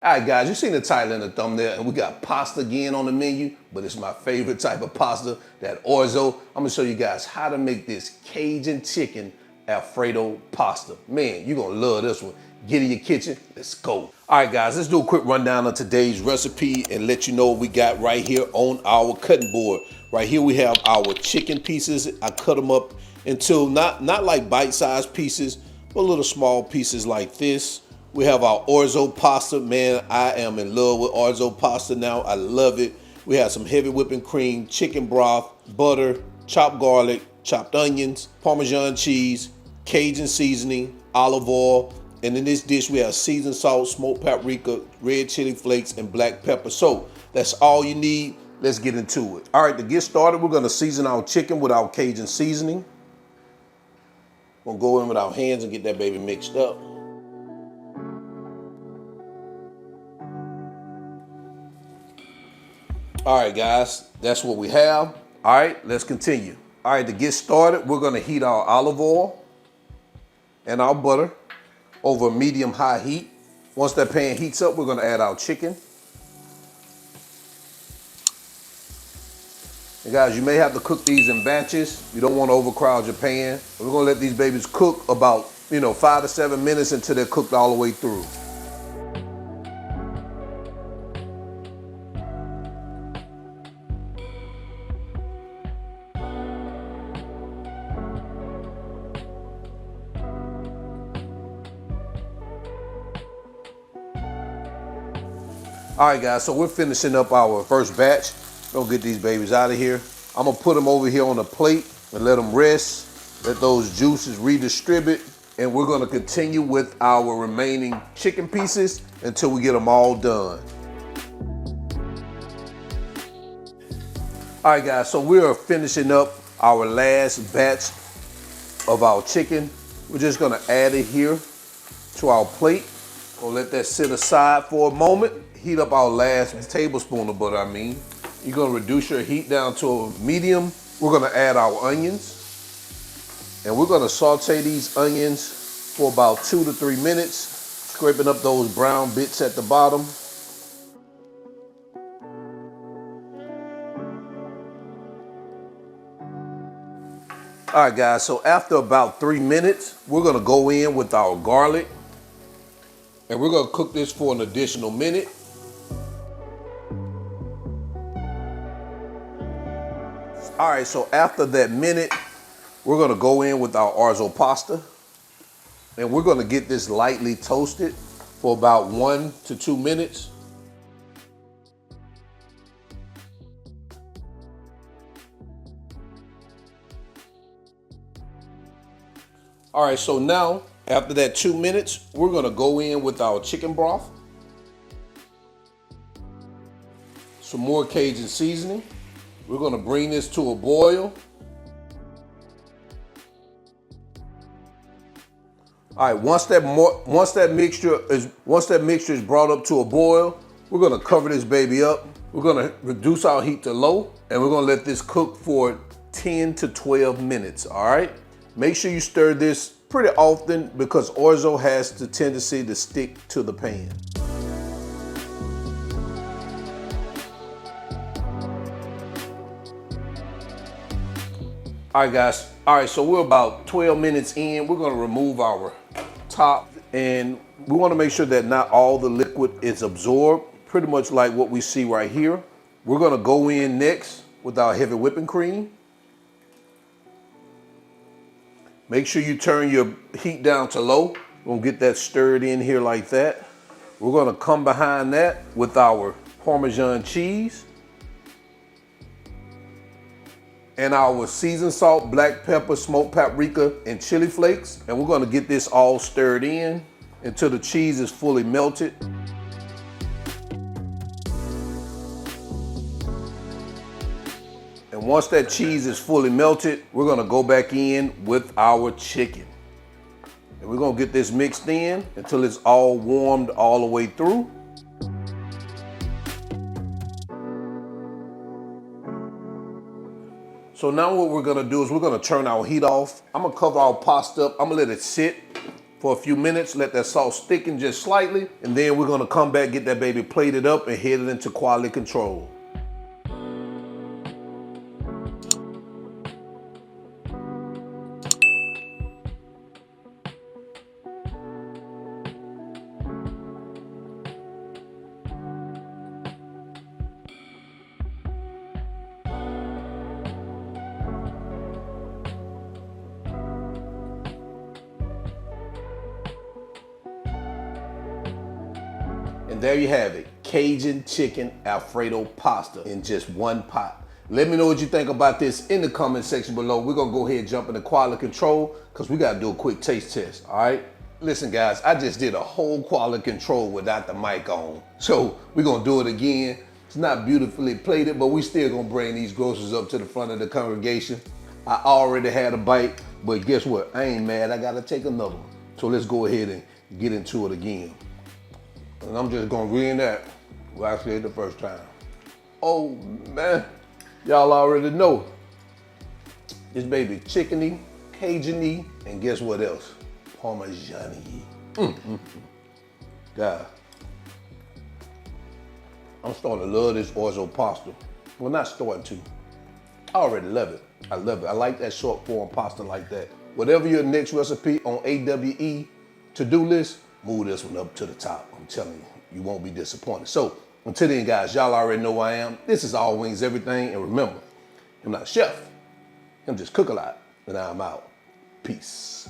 All right, guys, you seen the title and the thumbnail, and we got pasta again on the menu, but it's my favorite type of pasta, that orzo. I'm gonna show you guys how to make this Cajun chicken Alfredo pasta. Man, you're gonna love this one. Get in your kitchen, let's go. All right, guys, let's do a quick rundown of today's recipe and let you know what we got right here on our cutting board. Right here we have our chicken pieces. I cut them up into not like bite-sized pieces, but little small pieces like this. We have our orzo pasta. Man, I am in love with orzo pasta now. I love it. We have some heavy whipping cream, chicken broth, butter, chopped garlic, chopped onions, Parmesan cheese, Cajun seasoning, olive oil. And in this dish, we have seasoned salt, smoked paprika, red chili flakes, and black pepper. So that's all you need. Let's get into it. All right, to get started, we're gonna season our chicken with our Cajun seasoning. We're gonna go in with our hands and get that baby mixed up. All right, guys, that's what we have. All right, let's continue. All right, to get started, we're gonna heat our olive oil and our butter over medium-high heat. Once that pan heats up, we're gonna add our chicken. And guys, you may have to cook these in batches. You don't wanna overcrowd your pan. We're gonna let these babies cook about, 5 to 7 minutes until they're cooked all the way through. All right, guys, so we're finishing up our first batch. Gonna get these babies out of here. I'm gonna put them over here on a plate and let them rest, let those juices redistribute, and we're gonna continue with our remaining chicken pieces until we get them all done. All right, guys, so we are finishing up our last batch of our chicken. We're just gonna add it here to our plate. We'll let that sit aside for a moment. Heat up our last tablespoon of butter, You're gonna reduce your heat down to a medium. We're gonna add our onions. And we're gonna saute these onions for about 2 to 3 minutes, scraping up those brown bits at the bottom. All right, guys, so after about 3 minutes, we're gonna go in with our garlic. And we're gonna cook this for an additional minute. All right, so after that minute, we're gonna go in with our orzo pasta. And we're gonna get this lightly toasted for about 1 to 2 minutes. All right, so now, after that 2 minutes, we're gonna go in with our chicken broth. Some more Cajun seasoning. We're gonna bring this to a boil. All right, once that mixture is brought up to a boil, we're gonna cover this baby up. We're gonna reduce our heat to low, and we're gonna let this cook for 10 to 12 minutes, all right? Make sure you stir this pretty often because orzo has the tendency to stick to the pan. All right, guys. All right, so we're about 12 minutes in. We're gonna remove our top, and we wanna make sure that not all the liquid is absorbed, pretty much like what we see right here. We're gonna go in next with our heavy whipping cream. Make sure you turn your heat down to low. We're gonna get that stirred in here like that. We're gonna come behind that with our Parmesan cheese and our seasoned salt, black pepper, smoked paprika, and chili flakes. And we're gonna get this all stirred in until the cheese is fully melted. And once that cheese is fully melted, we're gonna go back in with our chicken. And we're gonna get this mixed in until it's all warmed all the way through. So now what we're gonna do is we're gonna turn our heat off. I'm gonna cover our pasta up. I'm gonna let it sit for a few minutes, let that sauce thicken just slightly, and then we're gonna come back, get that baby plated up and head it into quality control. And there you have it, Cajun chicken Alfredo pasta in just one pot. Let me know what you think about this in the comment section below. We're gonna go ahead and jump into quality control because we gotta do a quick taste test, all right? Listen guys, I just did a whole quality control without the mic on. So we're gonna do it again. It's not beautifully plated, but we still gonna bring these groceries up to the front of the congregation. I already had a bite, but guess what? I ain't mad, I gotta take another one. So let's go ahead and get into it again. And I'm just gonna reenact what I said the first time. Oh man, y'all already know. This baby chickeny, Cajun-y, and guess what else? Parmesan-y. God, I'm starting to love this orzo pasta. Well, not starting to. I already love it. I love it. I like that short form pasta like that. Whatever your next recipe on AWE to-do list, move this one up to the top. I'm telling you, you won't be disappointed. So until then, guys, y'all already know who I am. This is All Wings Everything. And remember, I'm not a chef. I'm just cook a lot. And I'm out. Peace.